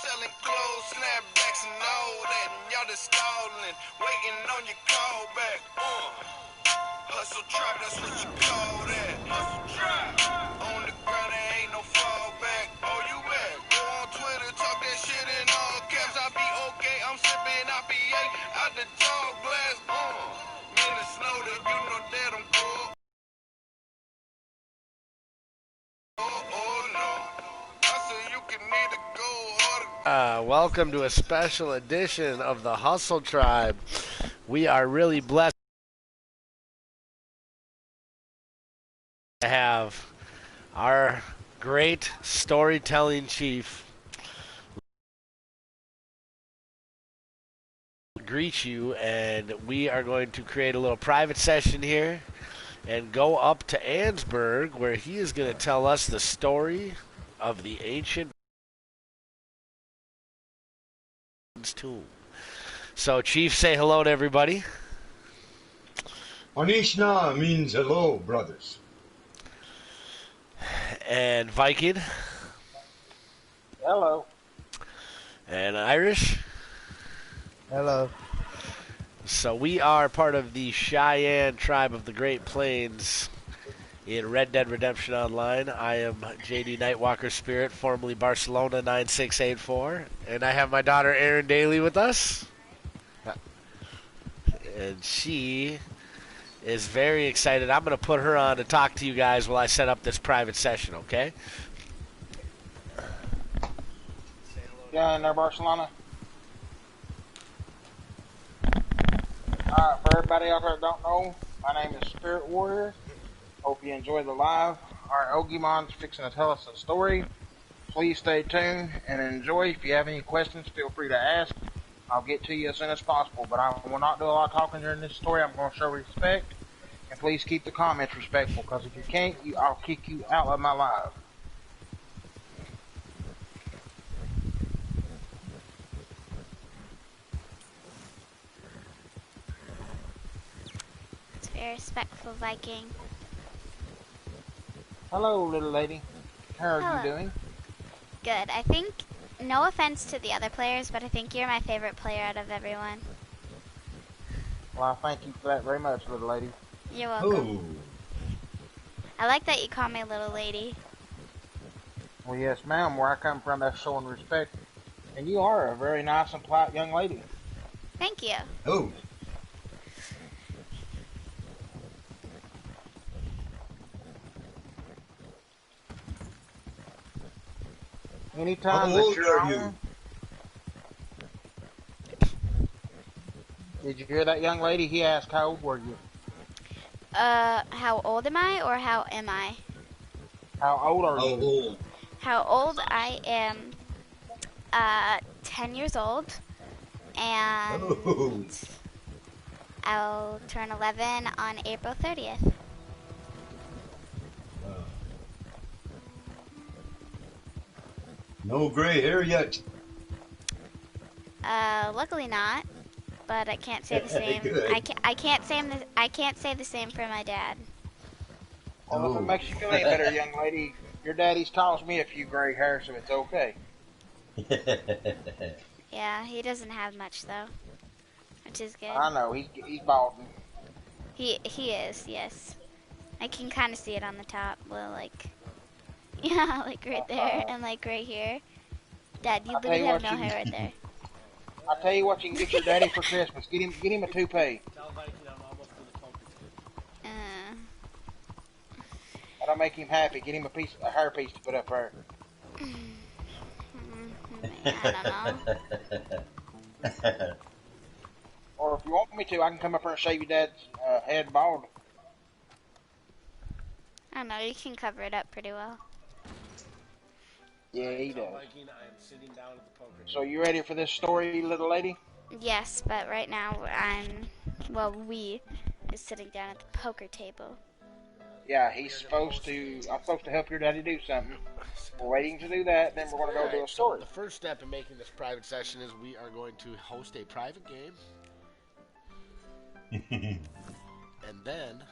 selling clothes, snapbacks and all that. And y'all just stalling, waiting on your call back. Hustle trap, that's what you call that. Hustle trap. On the ground, there ain't no fallback. Oh, you at? Go on Twitter, talk that shit in all caps. I be okay, I'm sipping IPA out the tall glass. Minutes noted, you know that I'm cool. Oh no. I said you can either go harder. Welcome to a special edition of the Hustle Tribe. We are really blessed to have our great storytelling chief greet you, and we are going to create a little private session here and go up to Ansburg, where he is going to tell us the story of the ancient tomb. So, Chief, say hello to everybody. Anishna means hello, brothers. And Viking. Hello. And Irish. Hello. So we are part of the Cheyenne tribe of the Great Plains in Red Dead Redemption Online. I am JD Nightwalker Spirit, formerly Barcelona 9684, and I have my daughter Erin Daly with us. And she is very excited. I'm going to put her on to talk to you guys while I set up this private session, okay? Yeah, in there, Barcelona. Alright, for everybody out there that don't know, my name is Spirit Warrior. Hope you enjoy the live. Alright, Ogimon's fixing to tell us a story. Please stay tuned and enjoy. If you have any questions, feel free to ask. I'll get to you as soon as possible, but I will not do a lot of talking during this story. I'm going to show respect. And please keep the comments respectful, because if you can't, I'll kick you out of my live. It's very respectful, Viking. Hello, little lady. How are you doing? Good. I think, no offense to the other players, but I think you're my favorite player out of everyone. Well, I thank you for that very much, little lady. You're welcome. Ooh. I like that you call me little lady. Well, yes, ma'am. Where I come from, that's showing respect. And you are a very nice and polite young lady. Thank you. Oh. Anytime How that old you're are on. you? Did you hear that young lady? He asked, how old were you? How old am I, or how am I? How old are How you? old? How old I am, 10 years old, and Oh. I'll turn 11 on April 30th. No gray hair yet. Luckily not, but I can't say the same. Good. I can't say the same for my dad. Well, if it makes you feel any better, young lady, your daddy's caused me a few gray hairs, so it's okay. Yeah, he doesn't have much though, which is good. I know, he's balding. He is, yes. I can kind of see it on the top. Well, like, yeah, like right there and like right here. Dad, you literally have no hair right there. I'll tell you what you can get your daddy for Christmas. Get him a toupee. That'll make him happy. Get him a hair piece to put up there. I don't know. Or if you want me to, I can come up here and shave your dad's head bald. I don't know, you can cover it up pretty well. Yeah, he does. So you ready for this story, little lady? Yes, but right now we is sitting down at the poker table. Yeah, I'm supposed to help your daddy do something. We're waiting to do that, then we're going to go do a story. So the first step in making this private session is we are going to host a private game. And then,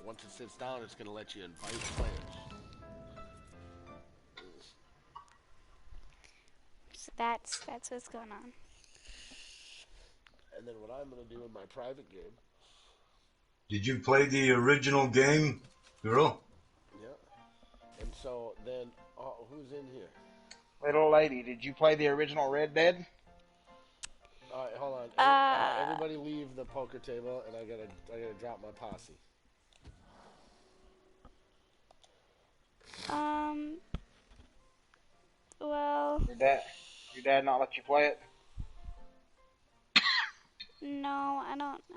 once it sits down, it's going to let you invite players. So that's what's going on. And then what I'm going to do in my private game. Did you play the original game, girl? Yep. And so then, who's in here? Little lady, did you play the original Red Dead? All right, hold on. Everybody leave the poker table, and I gotta drop my posse. Well. Your dad not let you play it? No, I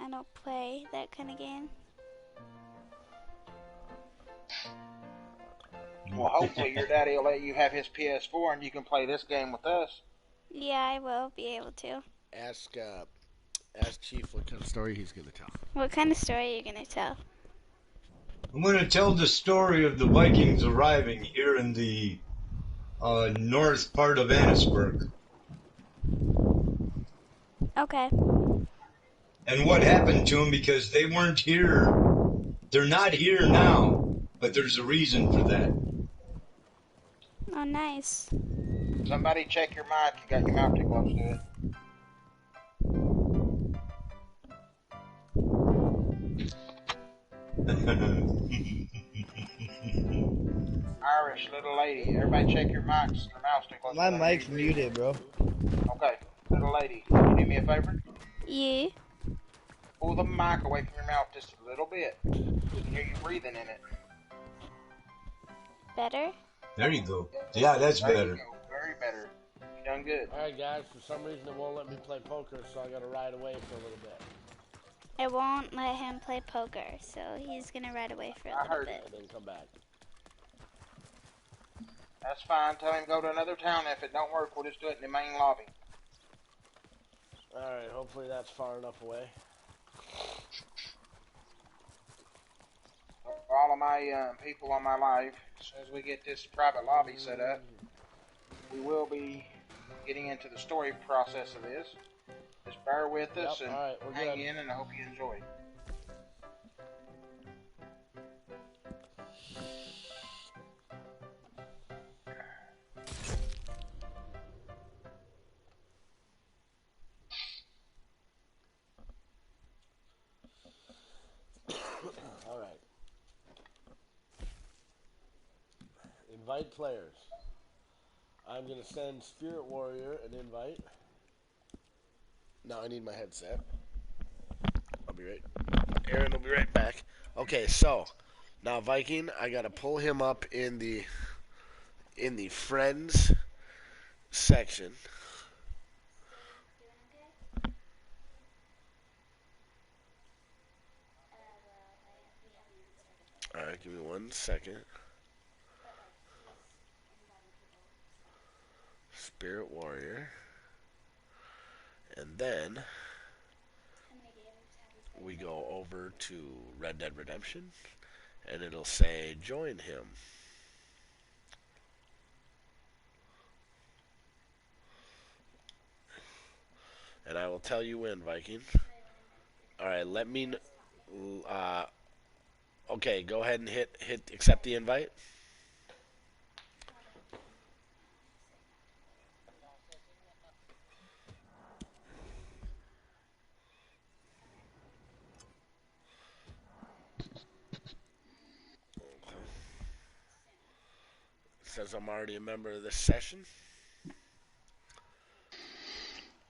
don't play that kind of game. Well, hopefully your daddy will let you have his PS4 and you can play this game with us. Yeah, I will be able to. Ask Chief what kind of story he's gonna tell. What kind of story are you gonna tell? I'm going to tell the story of the Vikings arriving here in the north part of Annisburg. Okay. And what happened to them because they weren't here. They're not here now, but there's a reason for that. Oh, nice. Somebody check your mic. You got your mouth too close to it. Irish little lady. Everybody check your mics. Your mouth's too close. My mic's muted, bro. Okay. Little lady, can you do me a favor? Yeah. Pull the mic away from your mouth just a little bit. We can hear you breathing in it. Better? There you go. Yeah, that's There better. you go. Very better. You done good. All right, guys. For some reason, it won't let me play poker, so I gotta ride away for a little bit. It won't let him play poker, so he's gonna ride away for a little bit. And then come back. That's fine. Tell him to go to another town. If it don't work, we'll just do it in the main lobby. All right. Hopefully that's far enough away. For all of my people on my live, as soon as we get this private lobby set up, we will be getting into the story process of this. Just bear with us and hang in, and I hope you enjoy. All right. Invite players. I'm going to send Spirit Warrior an invite. Now I need my headset. I'll be right. Aaron will be right back. Okay, so now Viking, I got to pull him up in the friends section. All right, give me 1 second. Spirit Warrior. And then we go over to Red Dead Redemption, and it'll say join him. And I will tell you when, Viking. All right, let me. Okay, go ahead and hit accept the invite. It says I'm already a member of this session.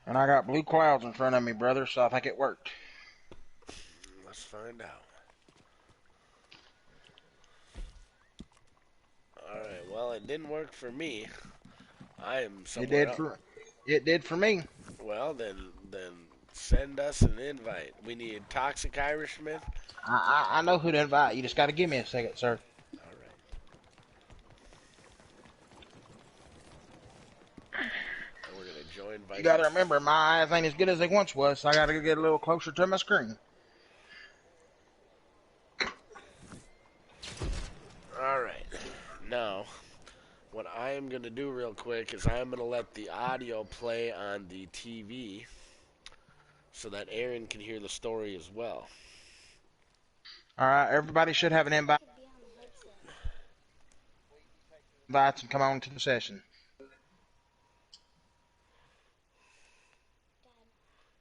And I got blue clouds in front of me, brother, so I think it worked. Let's find out. Alright, well, it didn't work for me. I am somewhere else. It did for me. Well, then send us an invite. We need Toxic Irishman. I know who to invite. You just got to give me a second, sir. Alright. And we're going to join Viking. You got to remember, my eyes ain't as good as they once was, so I got to get a little closer to my screen. Alright. Now, what I am going to do real quick is I'm going to let the audio play on the TV so that Aaron can hear the story as well. Alright, everybody should have an invite. Invites and come on to the session.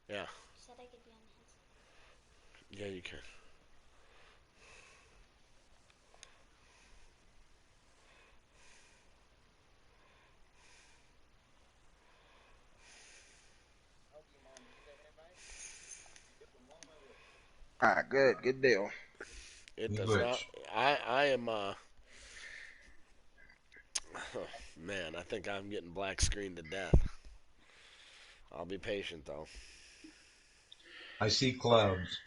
Yeah. Said I could be on the Yeah, you can. All right, good deal. It does not. Which I am. Man, I think I'm getting black screened to death. I'll be patient though. I see clouds.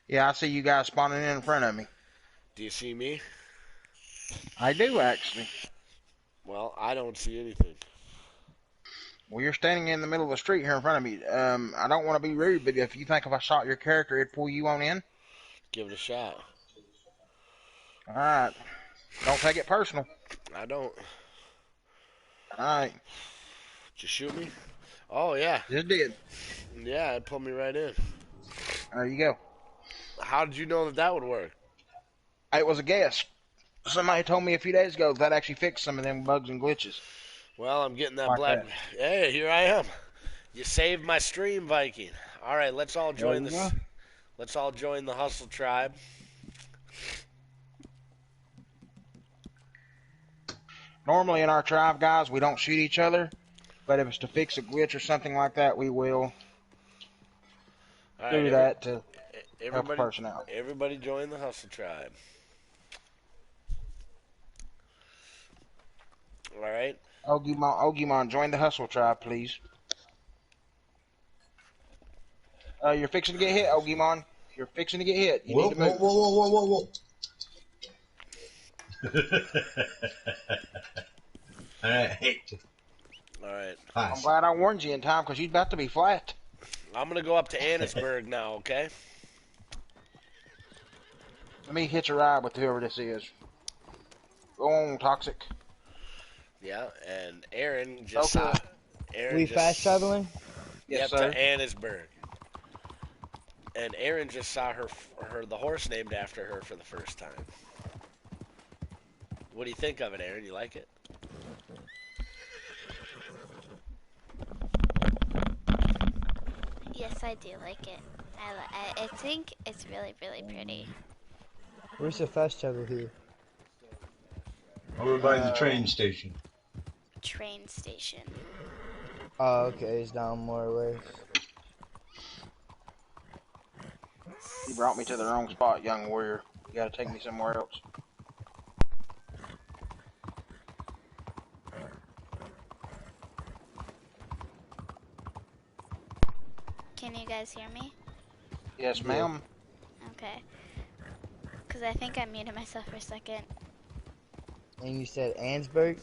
Yeah, I see you guys spawning in front of me. Do you see me? I do actually. Well, I don't see anything. Well, you're standing in the middle of the street here in front of me. I don't want to be rude, but if you think if I shot your character, it'd pull you on in. Give it a shot. All right. Don't take it personal. I don't. All right. Did you shoot me? Oh yeah, Just did. yeah. It pulled me right in. There you go. How did you know that that would work? It was a guess. Somebody told me a few days ago that actually fixed some of them bugs and glitches Well, I'm getting that like black. that. Hey, here I am. You saved my stream, Viking. All right, let's all There join you this. go. Let's all join the Hustle Tribe. Normally in our tribe, guys, we don't shoot each other, but if it's to fix a glitch or something like that, we will All right, do that to help a everybody, person out. everybody, join the Hustle Tribe. All right. Ogimon, join the hustle tribe, please. You're fixing to get hit, Ogimon. You're fixing to get hit. You need Whoa, to whoa, move. whoa, whoa, whoa, whoa, whoa. All right. All right. I'm Pass. glad I warned you in time because you're about to be flat. I'm gonna go up to Annisburg now. Okay. Let me hitch a ride with whoever this is. Go on, Toxic. Yeah, and Aaron just Okay. saw. Aaron We just. fast traveling? Yes, Yep, sir. to Annisburg. And Aaron just saw the horse named after her for the first time. What do you think of it, Aaron? You like it? Yes, I do like it. I think it's really, really pretty. Where's the fast travel here? Over by the train station. Train station. Oh, okay, it's down more ways. You brought me to the wrong spot, young warrior. You gotta take me somewhere else. Can you guys hear me? Yes, Yeah. ma'am. Okay. Because I think I muted myself for a second. And you said Ansburg?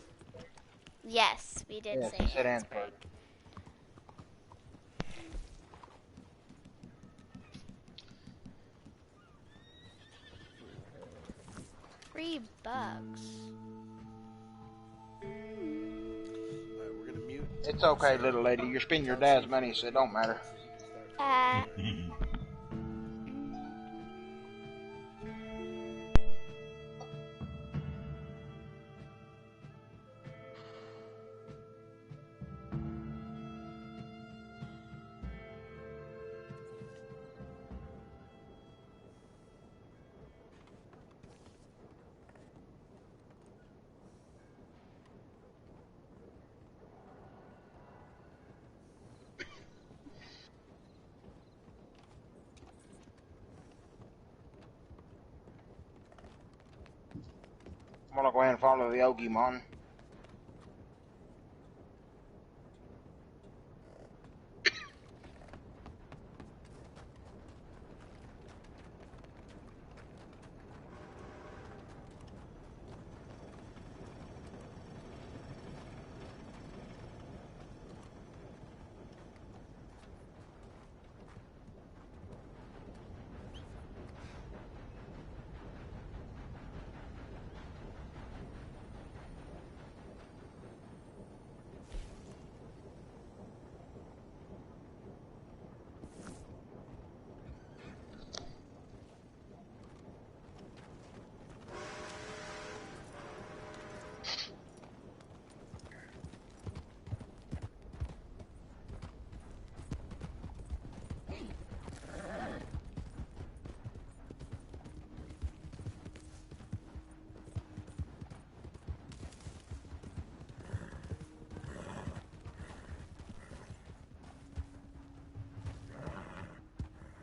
Yes, we did Yes, say he said Ansburg. Ansburg. Free bugs. All right, we're gonna mute. It's okay, little lady. You're spending your dad's money, so it don't matter. Uh, I'm gonna go ahead and follow the Ogimon.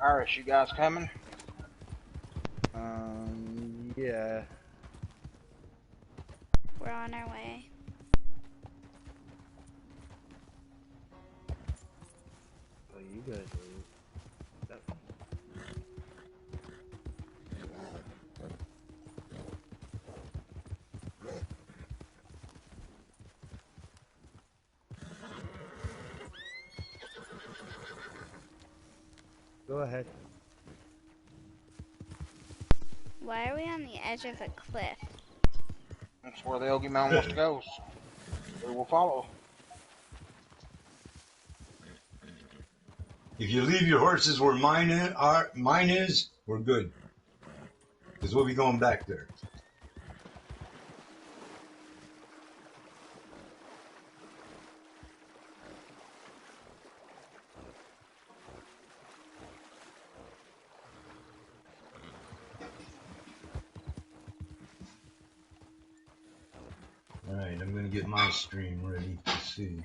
Irish, you guys coming? Yeah. We're on our way. Oh, you guys leave. Go ahead. Why are we on the edge of a cliff? That's where the Ogie Man wants to go. We will follow. If you leave your horses where mine is, we're good. Because we'll be going back there. Alright, I'm going to get my stream ready to see.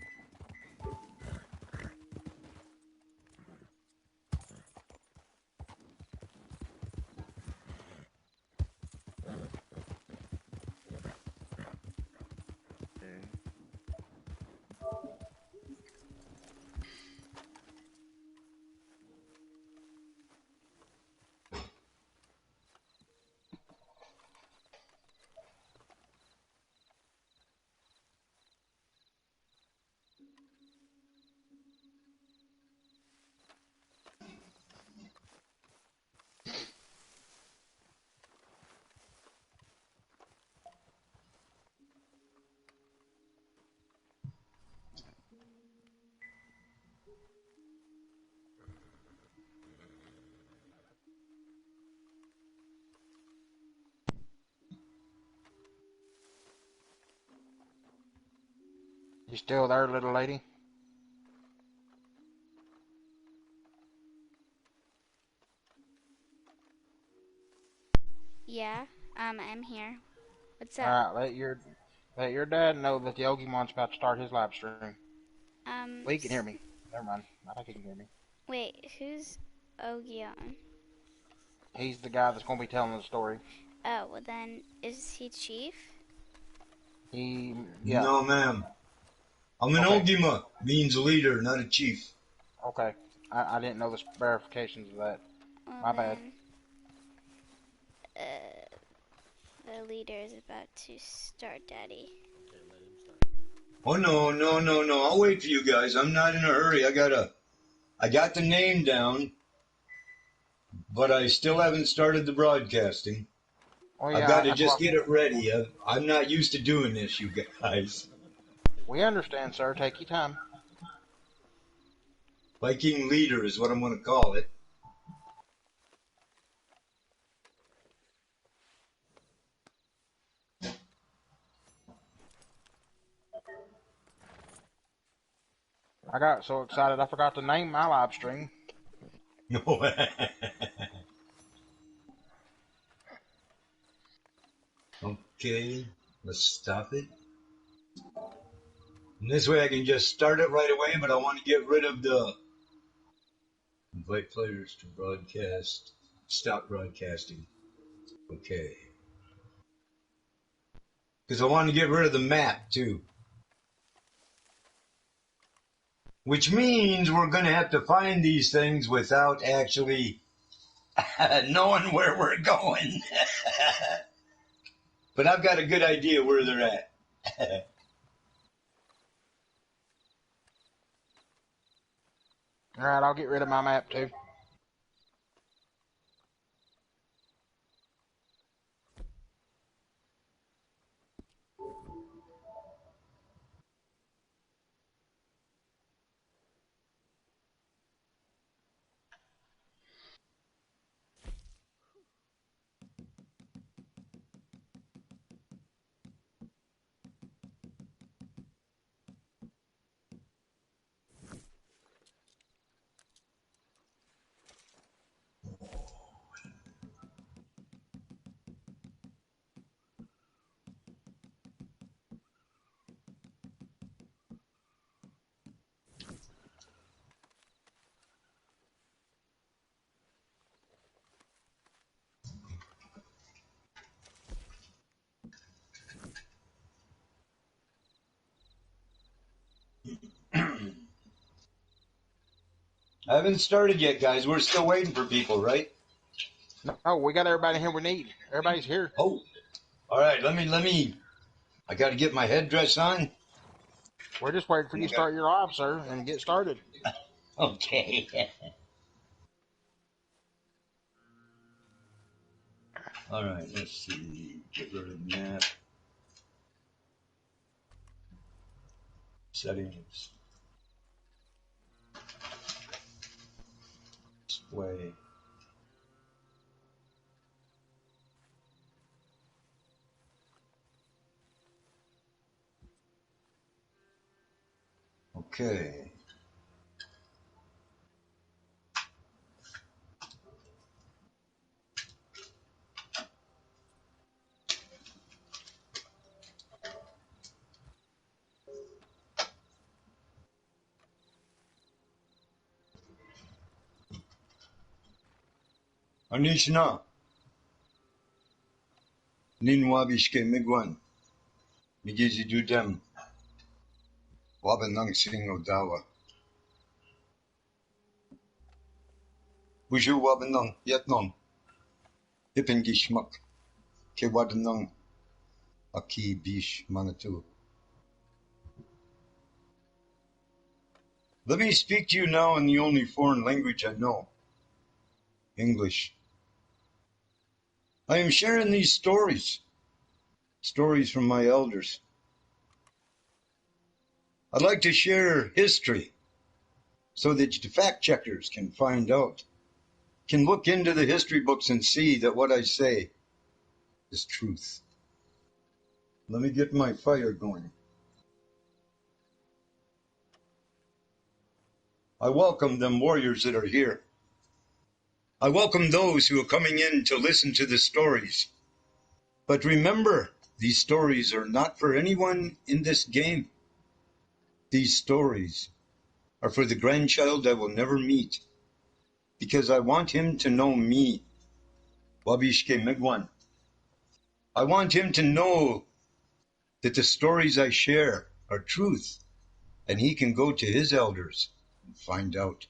You still there, little lady? Yeah, I'm here. What's up? Alright, let your dad know that the Ogie Man's about to start his live stream. Well, he can hear me. Never mind. I think he can hear me. Wait, who's Ogion? He's the guy that's going to be telling the story. Oh, well then, is he chief? Yeah. No, ma'am. I'm an Okay. Ogima. Means leader, not a chief. Okay. I didn't know the verifications of that. Well My bad. The leader is about to start, Daddy. Oh, no. I'll wait for you guys. I'm not in a hurry. I got the name down, but I still haven't started the broadcasting. Oh I've yeah, got to that's just what get it ready. I'm not used to doing this, you guys. we understand, sir. Take your time. Viking leader is what I'm going to call it. I got so excited I forgot to name my live stream. Okay, let's stop it. And this way I can just start it right away, but I want to get rid of the invite players to broadcast, stop broadcasting. Okay. Because I want to get rid of the map too. Which means we're going to have to find these things without actually knowing where we're going. But I've got a good idea where they're at. Alright, I'll get rid of my map too. I haven't started yet, guys. We're still waiting for people, right? No, we got everybody here we need. Everybody's here. Oh, all right. Let me. I got to get my headdress on. We're just waiting for you to start your live, sir, and get started. Okay. All right. Let's see. Get rid of map. Settings. Display. Okay. Anishna. Ninwabishke Migwan. Migizi Dudem. Wabanang Sing Odawa. Buju Wabanang Yetnong. Hippengishmak. Kewadanang. Aki Bish Manatu. Let me speak to you now in the only foreign language I know, English. I am sharing these stories from my elders. I'd like to share history so that the fact checkers can find out, can look into the history books and see that what I say is truth. Let me get my fire going. I welcome them warriors that are here. I welcome those who are coming in to listen to the stories. But remember, these stories are not for anyone in this game. These stories are for the grandchild I will never meet, because I want him to know me, Wabishke Migwan. I want him to know that the stories I share are truth, and he can go to his elders and find out.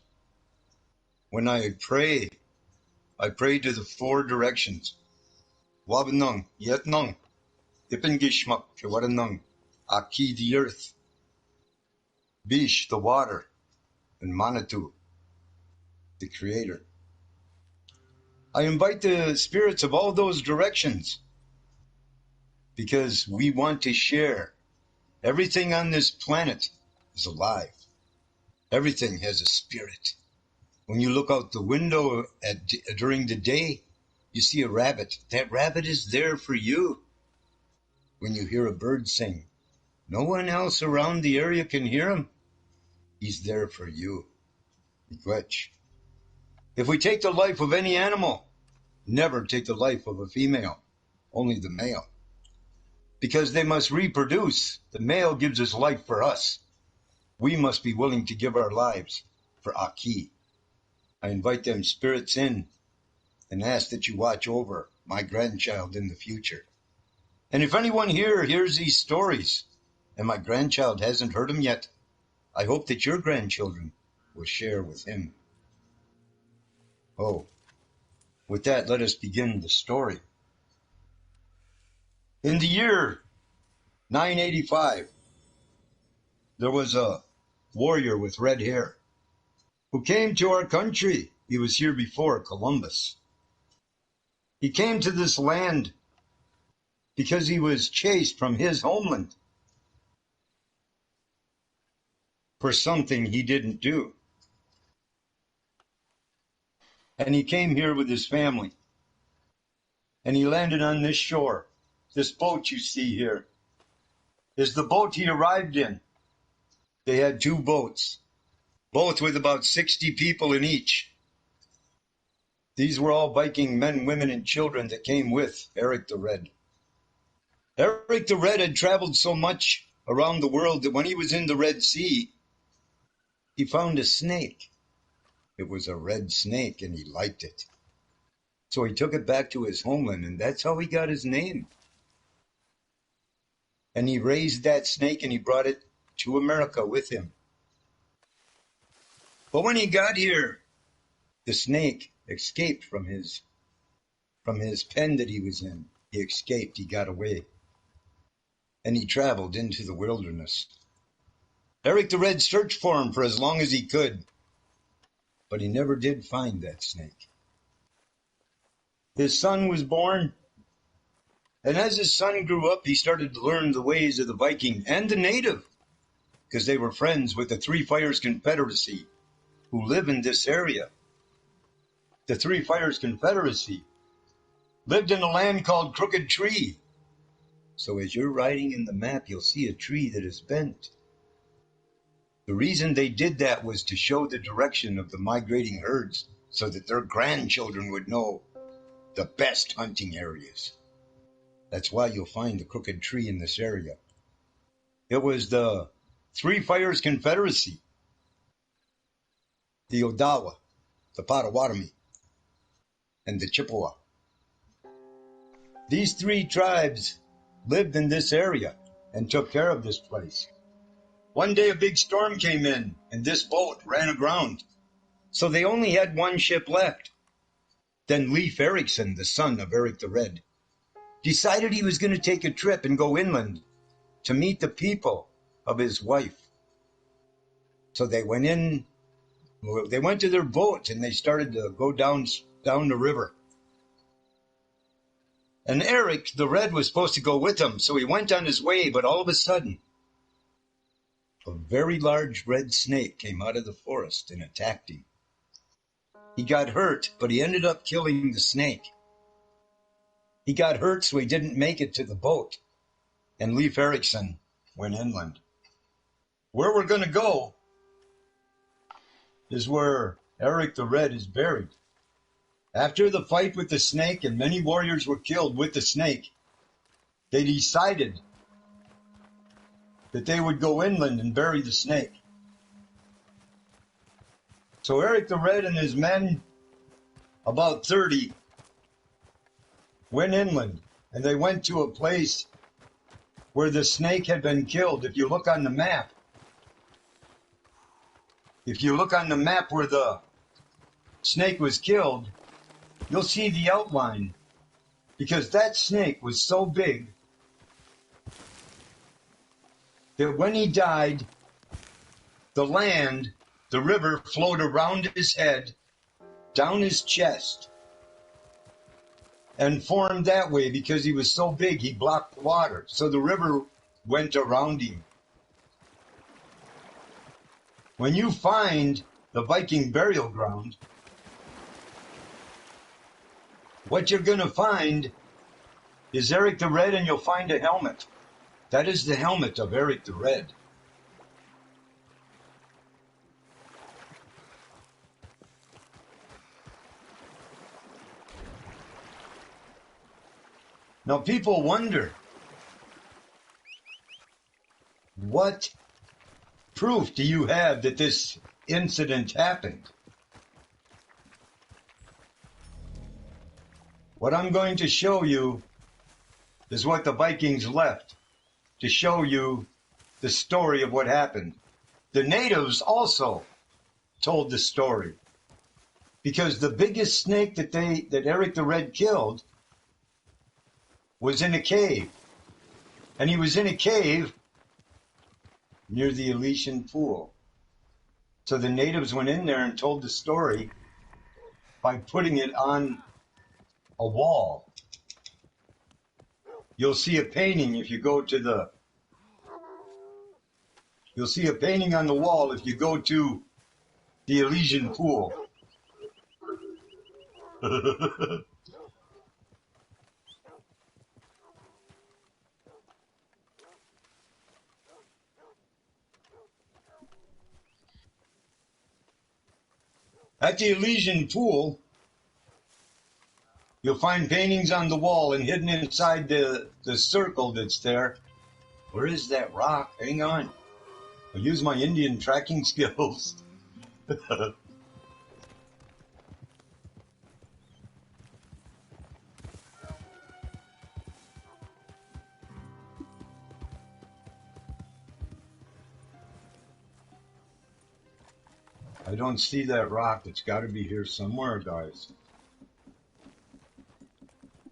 When I pray to the four directions. Wabanung, Yetnung, Ipengishmak, Kewadanung, Aki the earth, Bish the water, and Manatu the creator. I invite the spirits of all those directions because we want to share. Everything on this planet is alive. Everything has a spirit. When you look out the window during the day, you see a rabbit. That rabbit is there for you. When you hear a bird sing, no one else around the area can hear him. He's there for you. Miigwech. If we take the life of any animal, never take the life of a female, only the male. Because they must reproduce. The male gives his life for us. We must be willing to give our lives for Aki. I invite them spirits in and ask that you watch over my grandchild in the future. And if anyone here hears these stories and my grandchild hasn't heard them yet, I hope that your grandchildren will share with him. Oh, with that, let us begin the story. In the year 985, there was a warrior with red hair who came to our country. He was here before Columbus. He came to this land because he was chased from his homeland for something he didn't do. And he came here with his family. And he landed on this shore. This boat you see here is the boat he arrived in. They had two boats, both with about 60 people in each. These were all Viking men, women, and children that came with Eric the Red. Eric the Red had traveled so much around the world that when he was in the Red Sea, he found a snake. It was a red snake, and he liked it. So he took it back to his homeland, and that's how he got his name. And he raised that snake, and he brought it to America with him. But when he got here, the snake escaped from his pen that he was in. He escaped, he got away, and he traveled into the wilderness. Eric the Red searched for him for as long as he could, but he never did find that snake. His son was born, and as his son grew up, he started to learn the ways of the Viking and the native, because they were friends with the Three Fires Confederacy, who live in this area. The Three Fires Confederacy lived in a land called Crooked Tree. So as you're riding in the map, you'll see a tree that is bent. The reason they did that was to show the direction of the migrating herds so that their grandchildren would know the best hunting areas. That's why you'll find the Crooked Tree in this area. It was the Three Fires Confederacy, the Odawa, the Potawatomi, and the Chippewa. These three tribes lived in this area and took care of this place. One day a big storm came in and this boat ran aground. So they only had one ship left. Then Leif Erikson, the son of Eric the Red, decided he was going to take a trip and go inland to meet the people of his wife. So they went to their boat and they started to go down the river. And Eric the Red was supposed to go with him, so he went on his way, but all of a sudden, a very large red snake came out of the forest and attacked him. He got hurt, but he ended up killing the snake. He got hurt, so he didn't make it to the boat, and Leif Erikson went inland. Where we're going to go is where Eric the Red is buried. After the fight with the snake, and many warriors were killed with the snake, they decided that they would go inland and bury the snake. So Eric the Red and his men, about 30, went inland, and they went to a place where the snake had been killed. If you look on the map where the snake was killed, you'll see the outline, because that snake was so big that when he died, the river flowed around his head, down his chest, and formed that way because he was so big he blocked the water. So the river went around him. When you find the Viking burial ground, what you're going to find is Eric the Red, and you'll find a helmet. That is the helmet of Eric the Red. Now people wonder, what proof do you have that this incident happened? What I'm going to show you is what the Vikings left to show you the story of what happened. The natives also told the story, because the biggest snake that Eric the Red killed was in a cave. And he was in a cave near the Elysian Pool. So the natives went in there and told the story by putting it on a wall. You'll see a painting if you go to you'll see a painting on the wall if you go to the Elysian Pool. At the Elysian Pool, you'll find paintings on the wall, and hidden inside the circle that's there. Where is that rock? Hang on. I'll use my Indian tracking skills. I don't see that rock. It's got to be here somewhere, guys.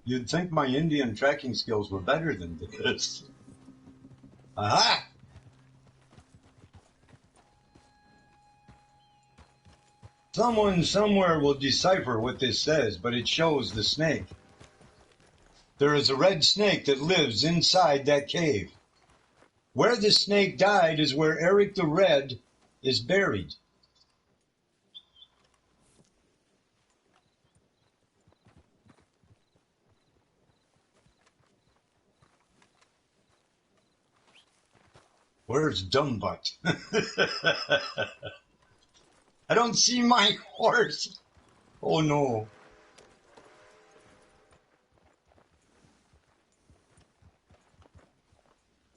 You'd think my Indian tracking skills were better than this. Aha! Someone somewhere will decipher what this says, but it shows the snake. There is a red snake that lives inside that cave. Where the snake died is where Eric the Red is buried. Where's Dumbbutt? I don't see my horse. Oh no.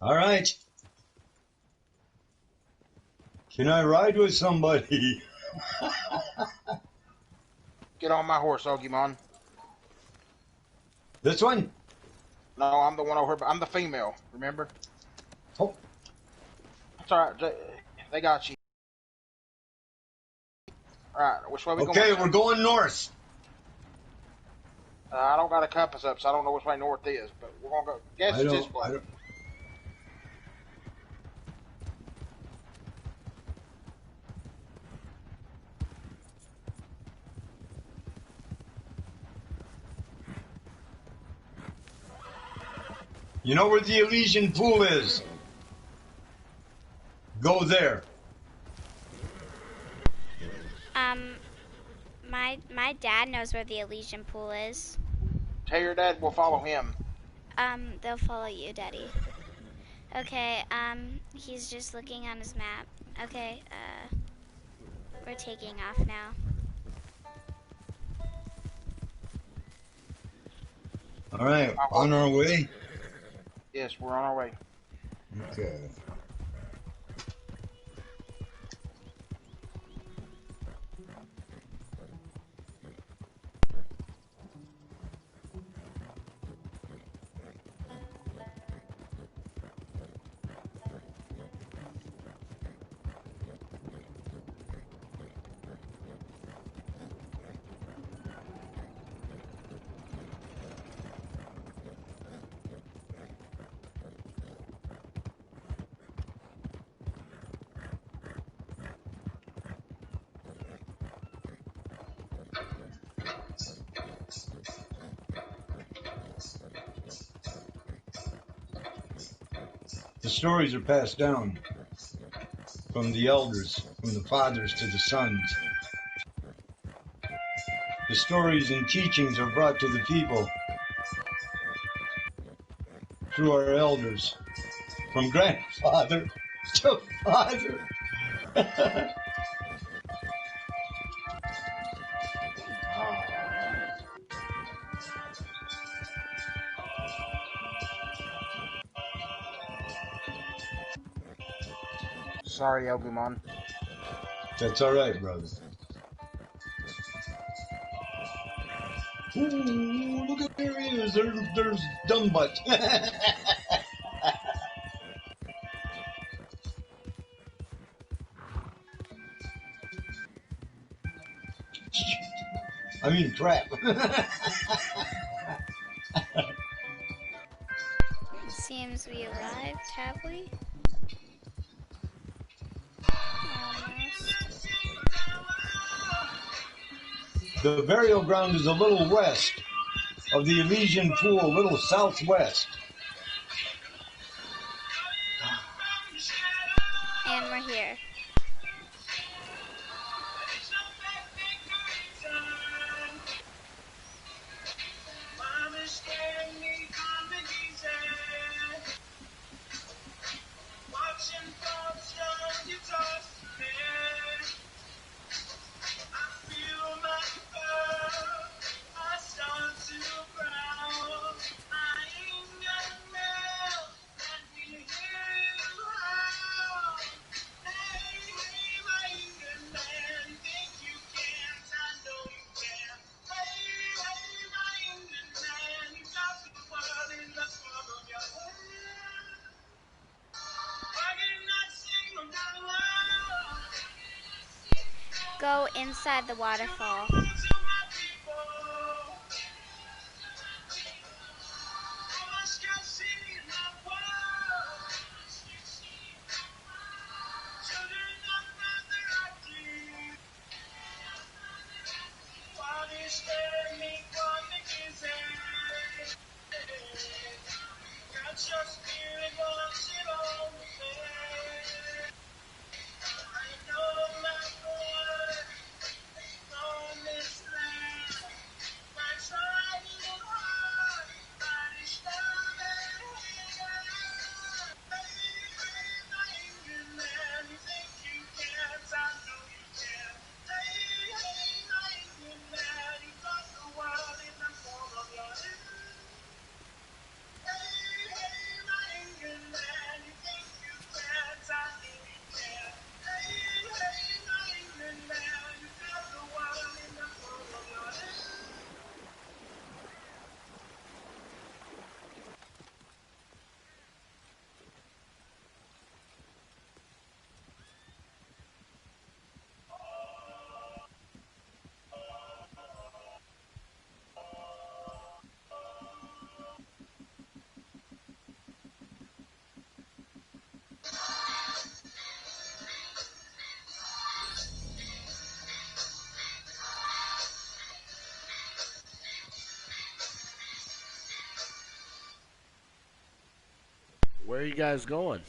All right. Can I ride with somebody? Get on my horse, Ogimon. This one? No, I'm the one over here, but I'm the female, remember? Oh. It's alright, they got you. Alright, which way we going? Okay, we're going north. I don't got a compass up, so I don't know which way north is, but we're gonna go. Guess it's this way. You know where the Elysian Pool is? Go there. My dad knows where the Elysian Pool is. Tell your dad we'll follow him. They'll follow you, Daddy. Okay, he's just looking on his map. Okay, we're taking off now. All right, on our way? Yes, we're on our way. Okay. The stories are passed down from the elders, from the fathers to the sons. The stories and teachings are brought to the people through our elders, from grandfather to father. Sorry, Ogumon. That's all right, brother. Ooh, look at there he is. There's Dumbbutt. I mean, crap. Seems we arrived, have we? Almost. The burial ground is a little west of the Elysian Pool, a little southwest. And we're here. go inside the waterfall. Where are you guys going?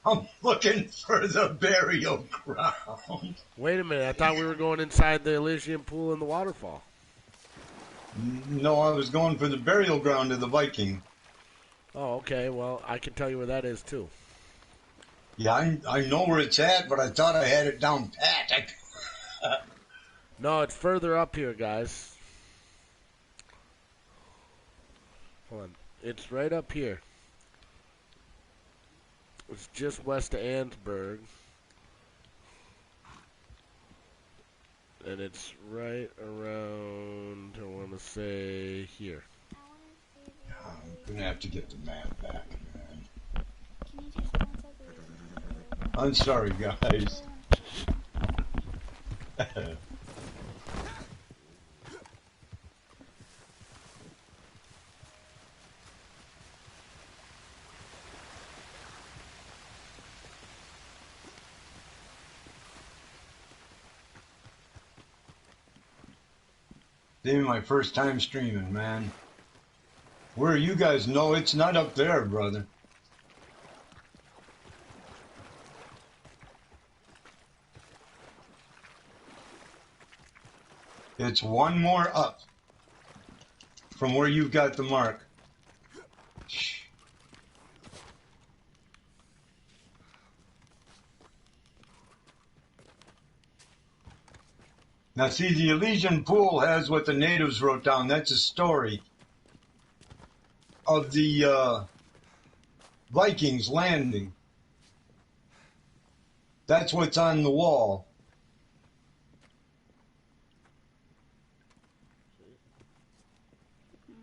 I'm looking for the burial ground. Wait a minute. I thought we were going inside the Elysian pool and the waterfall. No, I was going for the burial ground of the Viking. Oh, okay. Well, I can tell you where that is, too. Yeah, I know where it's at, but I thought I had it down pat. No, it's further up here, guys. Hold on. It's right up here. It's just west of Ansburg. And it's right around, I want to say, here. I'm going to have to get the map back, man. Can you just go inside the Elysian pool? I'm sorry, guys. This is my first time streaming, man. Where you guys know it's not up there, brother. It's one more up from where you've got the mark. Now, see, the Elysian Pool has what the natives wrote down. That's a story of the Vikings landing. That's what's on the wall.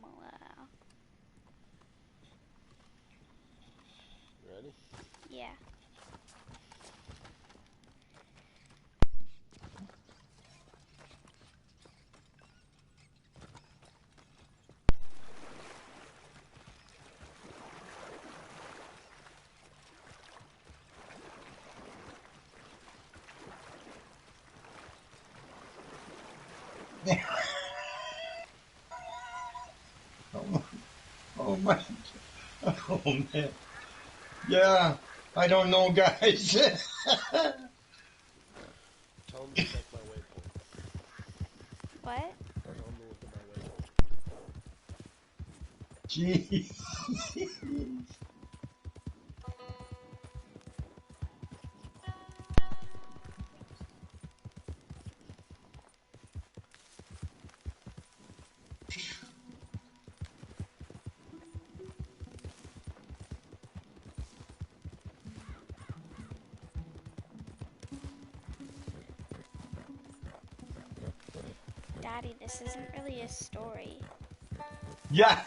Wow. Ready? Yeah. Oh my, oh man. Yeah, I don't know, guys. Tell them to check my waypoint. What? Tell them to look at my waypoint. Jeez. Daddy, this isn't really a story. Yeah.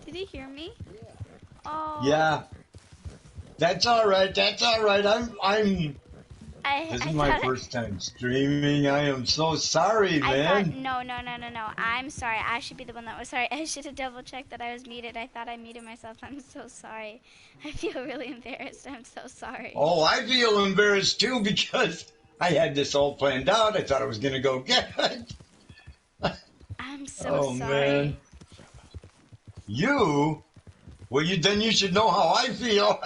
Did he hear me? Yeah. Oh. Yeah. That's all right. That's all right. This is I my thought first time streaming. I am so sorry, I thought man. no. I'm sorry. I should be the one that was sorry. I should have double checked that I was muted. I thought I muted myself. I'm so sorry. I feel really embarrassed. I'm so sorry. Oh, I feel embarrassed too because I had this all planned out. I thought it was gonna go good. I'm so Oh sorry. man. You? Well, then you should know how I feel.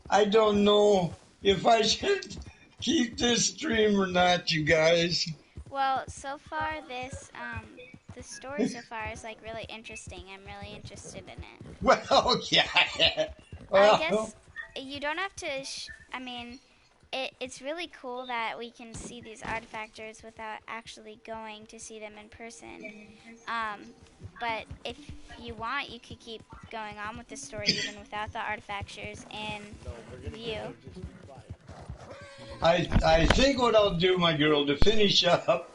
I don't know if I should keep this stream or not, you guys. Well, so far the story so far is like really interesting. I'm really interested in it. Well, yeah. I Well, guess you don't have to. I mean, it's really cool that we can see these artifactors without actually going to see them in person. But if you want, you could keep going on with the story even without the artifactors in view. I think what I'll do, my girl, to finish up,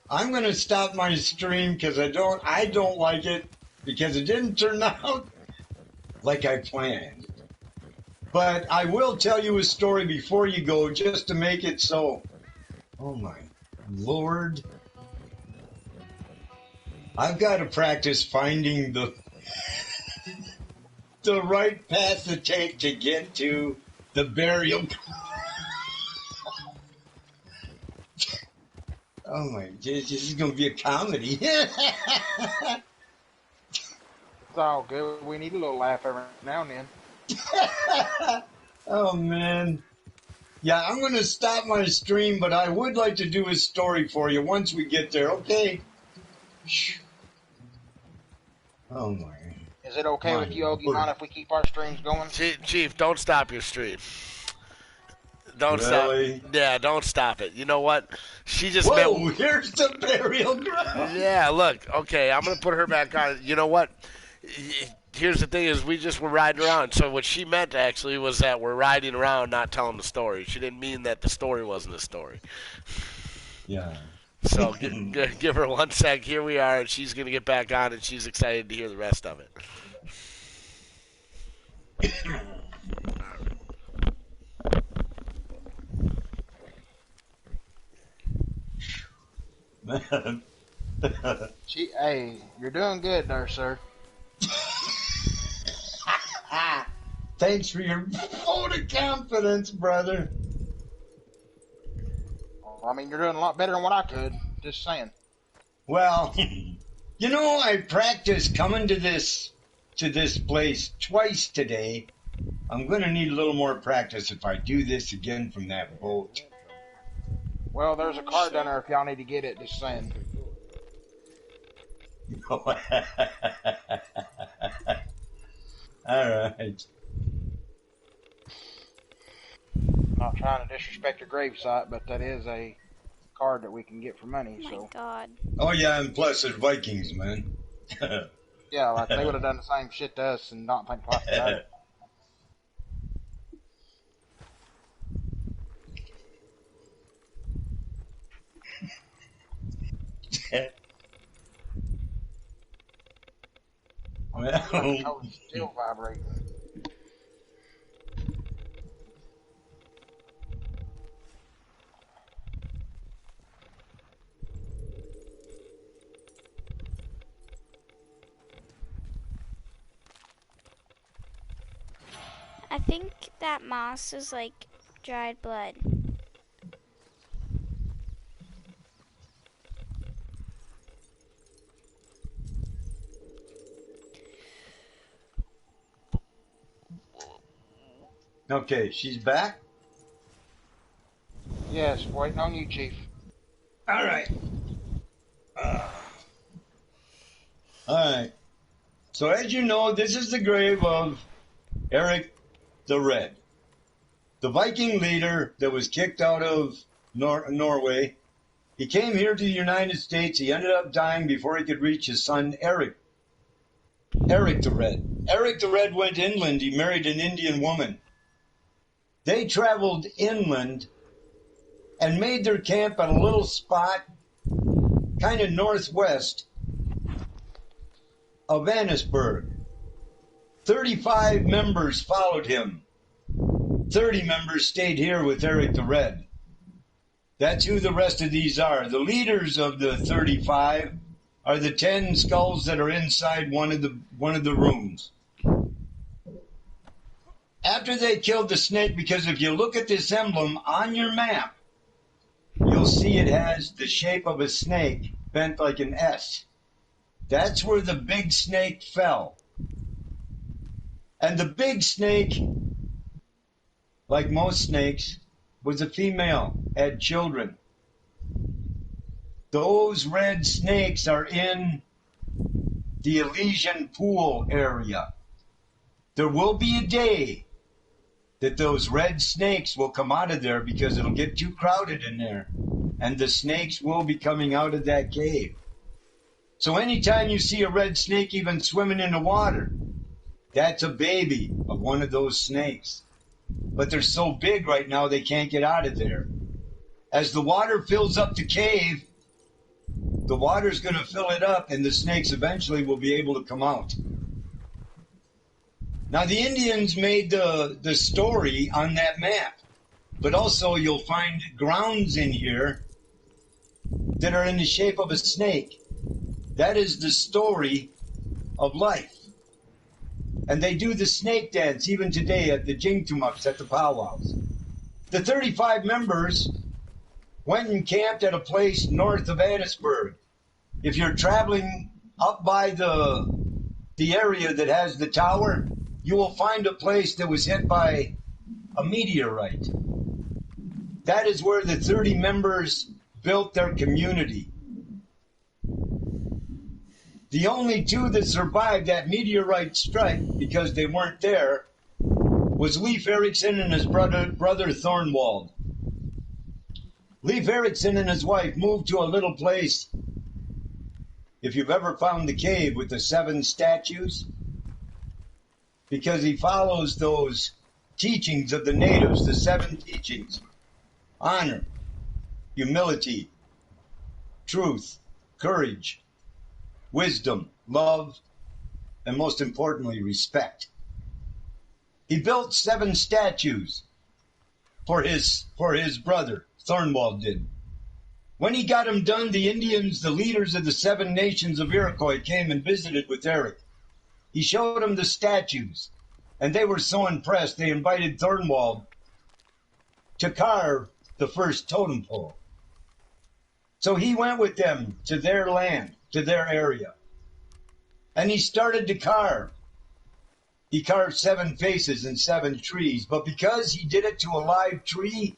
I'm gonna stop my stream because I don't like it because it didn't turn out like I planned. But I will tell you a story before you go, just to make it so. Oh my Lord! I've got to practice finding the right path to take to get to the burial. Oh my, this is going to be a comedy. It's all good. We need a little laugh every now and then. Oh man. Yeah, I'm going to stop my stream, but I would like to do a story for you once we get there, okay? Oh my. Is it okay with you, Ogimon, if we keep our streams going? Chief, don't stop your stream. Don't Really? stop. Yeah, don't stop it. You know what? She just Whoa, meant. here's the burial ground. Yeah, look. Okay, I'm gonna put her back on. You know what? Here's the thing: is we just were riding around. So what she meant actually was that we're riding around, not telling the story. She didn't mean that the story wasn't a story. Yeah. So give her 1 sec. Here we are, and she's gonna get back on, and she's excited to hear the rest of it. Hey, you're doing good there, sir. Thanks for your vote of confidence, brother. I mean, you're doing a lot better than what I could. Just saying. Well, you know, I practiced coming to this place twice today. I'm going to need a little more practice if I do this again from that boat. Well, there's a card down there if y'all need to get it. Just saying. All right. Not trying to disrespect your gravesite, but that is a card that we can get for money. Oh So. my God. Oh yeah, and plus there's Vikings, man. Yeah, like they would have done the same shit to us and not think twice about it. Well, Controller's still vibrating. I think that moss is like dried blood. okay, she's back. Yes, waiting on you, Chief. All right. All right. So as you know, this is the grave of Eric the Red, the Viking leader that was kicked out of Norway. He came here to the United States. He ended up dying before he could reach his son Eric. Eric the Red. Eric the Red went inland. He married an Indian woman. They traveled inland and made their camp at a little spot kind of northwest of Annisburg. 35 members followed him. 30 members stayed here with Eric the Red. That's who the rest of these are. The leaders of the 35 are the 10 skulls that are inside one of the rooms. After they killed the snake, because if you look at this emblem on your map, you'll see it has the shape of a snake bent like an S. That's where the big snake fell. And the big snake, like most snakes, was a female, had children. Those red snakes are in the Elysian Pool area. There will be a day that those red snakes will come out of there because it'll get too crowded in there. And the snakes will be coming out of that cave. So anytime you see a red snake even swimming in the water, that's a baby of one of those snakes. But they're so big right now they can't get out of there. As the water fills up the cave, the water's going to fill it up and the snakes eventually will be able to come out. Now the Indians made the story on that map, but also you'll find grounds in here that are in the shape of a snake. That is the story of life. And they do the snake dance even today at the jingtumuks, at the powwows. The 35 members went and camped at a place north of Annisburg. If you're traveling up by the area that has the tower, you will find a place that was hit by a meteorite. That is where the 30 members built their community. The only two that survived that meteorite strike, because they weren't there, was Leif Erikson and his brother Thornwald. Leif Erikson and his wife moved to a little place, if you've ever found the cave with the 7 statues, because he follows those teachings of the natives, the 7 teachings: honor, humility, truth, courage, wisdom, love, and most importantly, respect. He built 7 statues for his brother, Thornwald did. When he got them done, the Indians, the leaders of the 7 nations of Iroquois, came and visited with Eric. He showed them the statues, and they were so impressed, they invited Thornwald to carve the first totem pole. So he went with them to their land, to their area, and he started to carve. He carved 7 faces and 7 trees, but because he did it to a live tree,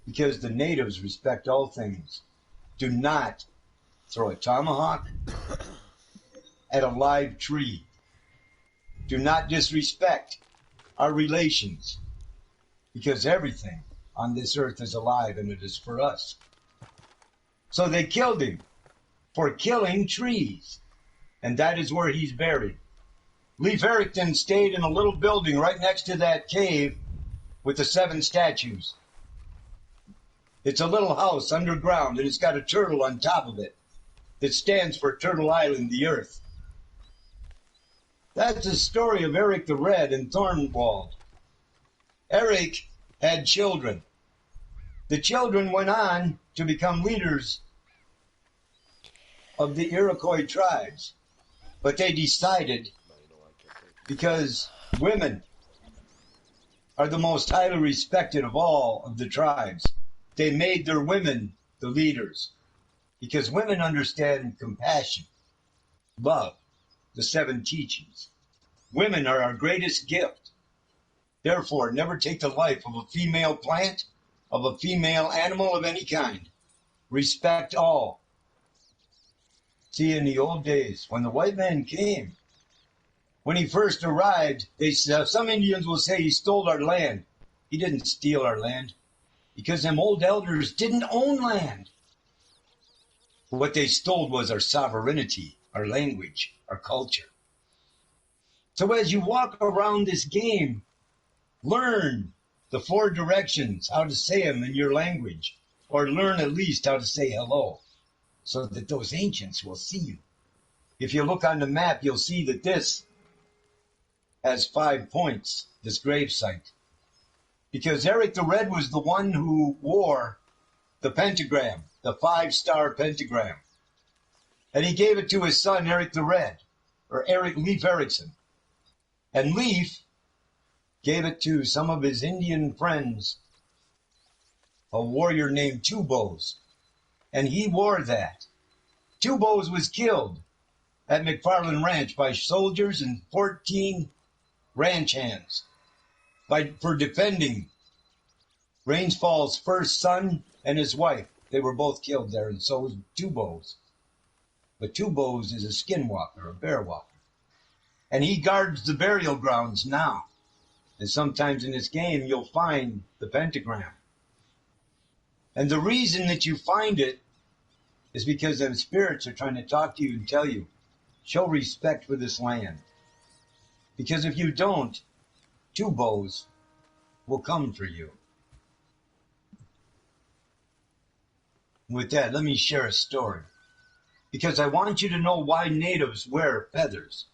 because the natives respect all things, do not throw a tomahawk at a live tree. Do not disrespect our relations, because everything on this earth is alive and it is for us. So they killed him for killing trees, and that is where he's buried. Leif Erikson stayed in a little building right next to that cave with the 7 statues. It's a little house underground, and it's got a turtle on top of it that stands for Turtle Island, the earth. That's the story of Eric the Red and Thornwald. Eric had children. The children went on to become leaders of the Iroquois tribes, but they decided, because women are the most highly respected of all of the tribes, they made their women the leaders, because women understand compassion, love, the 7 teachings. Women are our greatest gift. Therefore, never take the life of a female plant, of a female animal of any kind. Respect all. See, in the old days, when the white man came, when he first arrived, some Indians will say he stole our land. He didn't steal our land, because them old elders didn't own land. What they stole was our sovereignty, our language, our culture. So as you walk around this game, learn the 4 directions, how to say them in your language, or learn at least how to say hello. so that those ancients will see you. If you look on the map, you'll see that this has 5 points, this gravesite. Because Eric the Red was the one who wore the pentagram, the 5-star pentagram. And he gave it to his son, Eric the Red, or Leif Erikson. And Leif gave it to some of his Indian friends, a warrior named Two Bows. And he wore that. Two Bows was killed at McFarland Ranch by soldiers and 14 ranch hands for defending Rains Fall's first son and his wife. They were both killed there, and so was Two Bows. But Two Bows is a skinwalker, a bear walker. And he guards the burial grounds now. And sometimes in this game, you'll find the pentagram. And the reason that you find it is because them spirits are trying to talk to you and tell you, show respect for this land. Because if you don't, Two Bows will come for you. With that, let me share a story. Because I want you to know why natives wear feathers.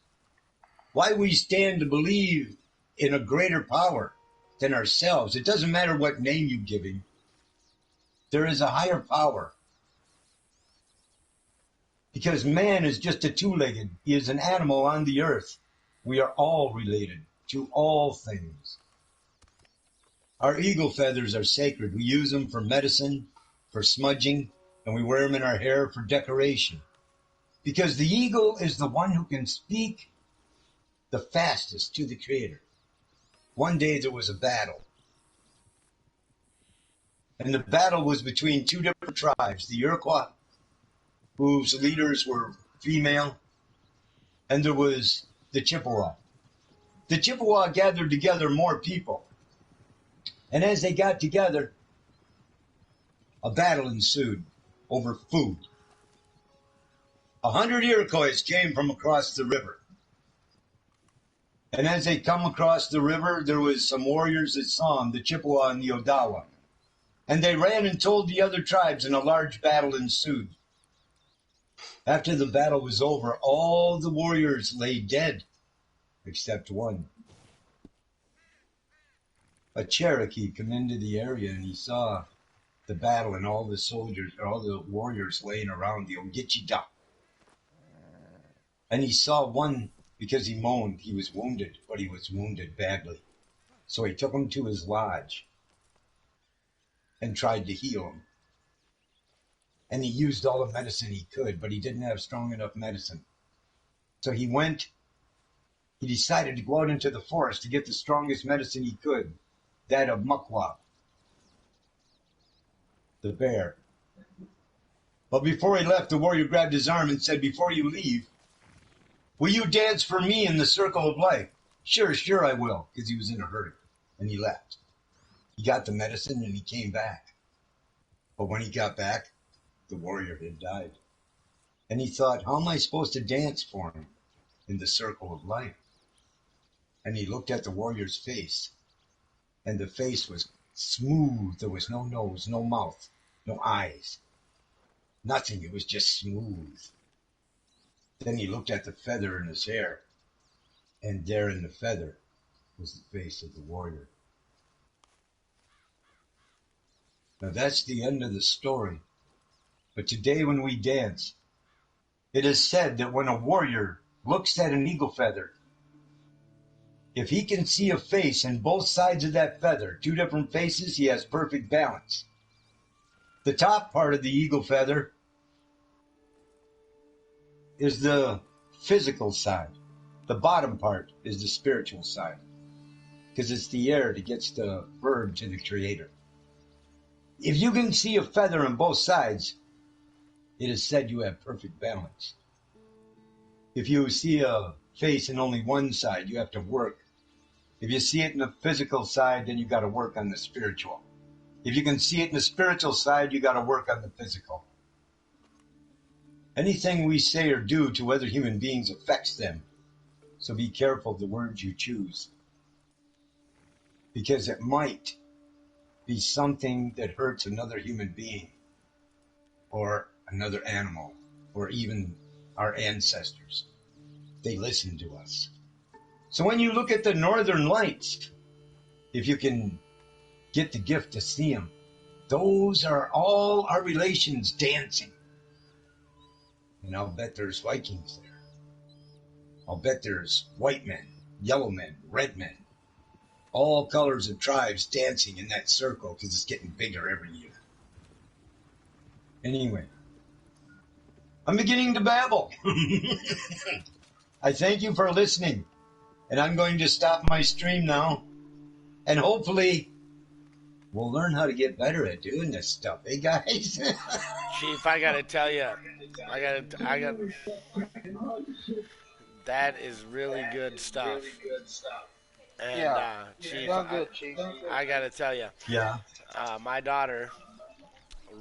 Why we stand to believe in a greater power than ourselves. It doesn't matter what name you give him. There is a higher power. Because man is just a two-legged. He is an animal on the earth. We are all related to all things. Our eagle feathers are sacred. We use them for medicine, for smudging, and we wear them in our hair for decoration. Because the eagle is the one who can speak the fastest to the Creator. One day there was a battle. And the battle was between two different tribes, the Iroquois, whose leaders were female, and there was the Chippewa. The Chippewa gathered together more people. And as they got together, a battle ensued over food. 100 Iroquois came from across the river. And as they come across the river, there was some warriors that saw them, the Chippewa and the Odawa. And they ran and told the other tribes, and a large battle ensued. After the battle was over, all the warriors lay dead, except one. A Cherokee came into the area, and he saw the battle and all the soldiers, all the warriors laying around the Ogichita. And he saw one, because he moaned, he was wounded, but he was wounded badly. So he took him to his lodge and tried to heal him. And he used all the medicine he could, but he didn't have strong enough medicine. So he decided to go out into the forest to get the strongest medicine he could, that of Muckwa, the bear. But before he left, the warrior grabbed his arm and said, "Before you leave, will you dance for me in the circle of life?" Sure, I will, because he was in a hurry. And he left. He got the medicine and he came back. But when he got back, the warrior had died. And he thought, how am I supposed to dance for him in the circle of life? And he looked at the warrior's face. And the face was smooth. There was no nose, no mouth, no eyes. Nothing. It was just smooth. Then he looked at the feather in his hair. And there in the feather was the face of the warrior. Now that's the end of the story. But today when we dance, it is said that when a warrior looks at an eagle feather, if he can see a face in both sides of that feather, two different faces, he has perfect balance. The top part of the eagle feather is the physical side. The bottom part is the spiritual side. Because it's the air that gets the bird to the Creator. If you can see a feather on both sides, it is said you have perfect balance. If you see a face in only one side, you have to work. If you see it in the physical side, then you got to work on the spiritual. If you can see it in the spiritual side, you got to work on the physical. Anything we say or do to other human beings affects them. So be careful of the words you choose. Because it might be something that hurts another human being or another animal, or even our ancestors. They listen to us. So when you look at the northern lights, if you can get the gift to see them, those are all our relations dancing. And I'll bet there's Vikings there. I'll bet there's white men, yellow men, red men, all colors of tribes dancing in that circle because it's getting bigger every year. Anyway, I'm beginning to babble. I thank you for listening, and I'm going to stop my stream now, and hopefully we'll learn how to get better at doing this stuff, eh, guys? Chief, I gotta tell you, that is really good stuff. And Yeah. Chief, Done good, Chief. I gotta tell you, Yeah. my daughter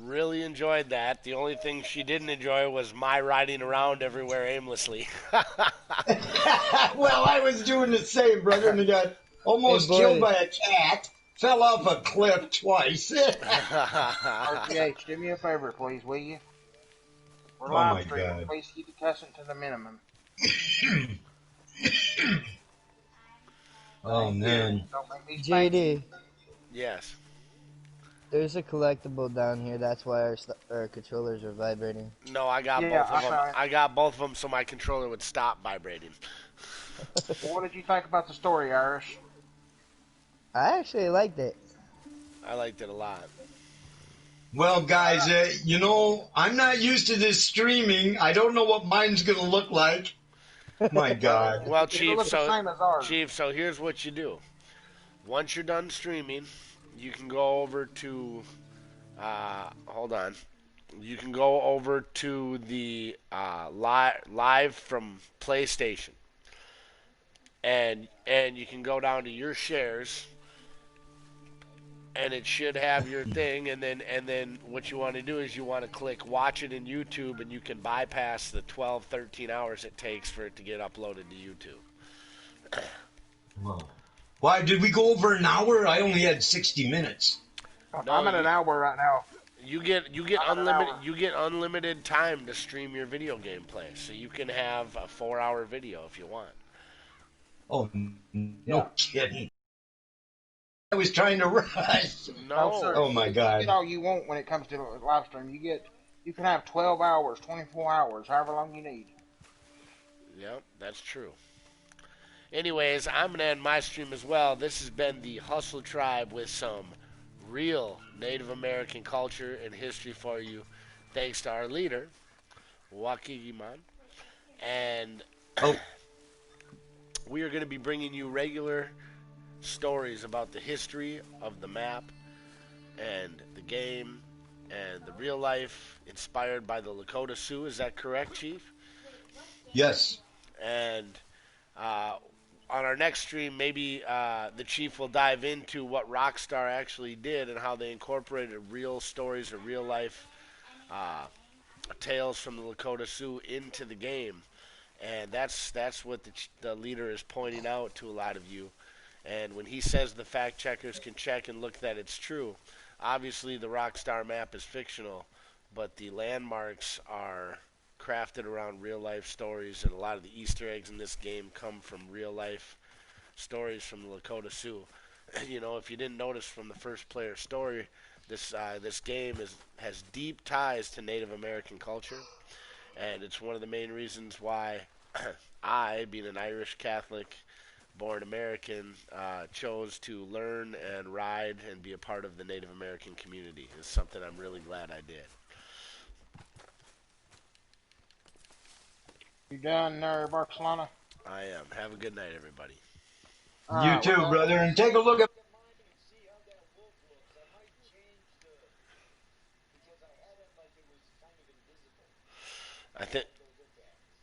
really enjoyed that. The only thing she didn't enjoy was my riding around everywhere aimlessly. Well, I was doing the same, brother, and I got almost Hey, killed boy. by a cat. Fell off a cliff twice. RGH, do me a favor, please, will you? We're Oh, live my streaming. God. Please keep the cussing to the minimum. Oh, man. Don't make me spank you. JD, Yes. there's a collectible down here. That's why our controllers are vibrating. No, I got Yeah, both of I them. found it. I got both of them so my controller would stop vibrating. Well, what did you think about the story, Irish? I actually liked it. I liked it a lot. Well, guys, I'm not used to this streaming. I don't know what mine's going to look like. My God. Well, It'll Chief, look the so same as ours. here's what you do. Once you're done streaming, you can go over to hold on. You can go over to the live from PlayStation, and you can go down to your shares, and it should have your thing. And then what you want to do is you want to click watch it in YouTube, and you can bypass the 12, 13 hours it takes for it to get uploaded to YouTube. Whoa. Why, did we go over an hour? I only had 60 minutes. No, I'm at an hour right now. You get Not an hour. unlimited time to stream your video game play, so you can have a 4-hour video if you want. Oh, no Yeah. kidding. I was trying to rush. No, sir. Oh, my You God. get all you want when it comes to live stream. You can have 12 hours, 24 hours, however long you need. Yep, that's true. Anyways, I'm gonna end my stream as well. This has been the Hustle Tribe with some real Native American culture and history for you, thanks to our leader, Wakigiman. And Oh, we are going to be bringing you regular stories about the history of the map and the game and the real life inspired by the Lakota Sioux. Is that correct, Chief? yes. And on our next stream, maybe the Chief will dive into what Rockstar actually did and how they incorporated real stories or real life tales from the Lakota Sioux into the game. And that's what the leader is pointing out to a lot of you. And when he says the fact checkers can check and look that it's true, obviously the Rockstar map is fictional, but the landmarks are crafted around real life stories, and a lot of the Easter eggs in this game come from real life stories from the Lakota Sioux. You know, if you didn't notice from the first player story, this game has deep ties to Native American culture, and it's one of the main reasons why I, being an Irish Catholic born American, chose to learn and ride and be a part of the Native American community. It's something I'm really glad I did. You done there, Barcelona? I am. Have a good night, everybody. You too, brother. And take a look at I think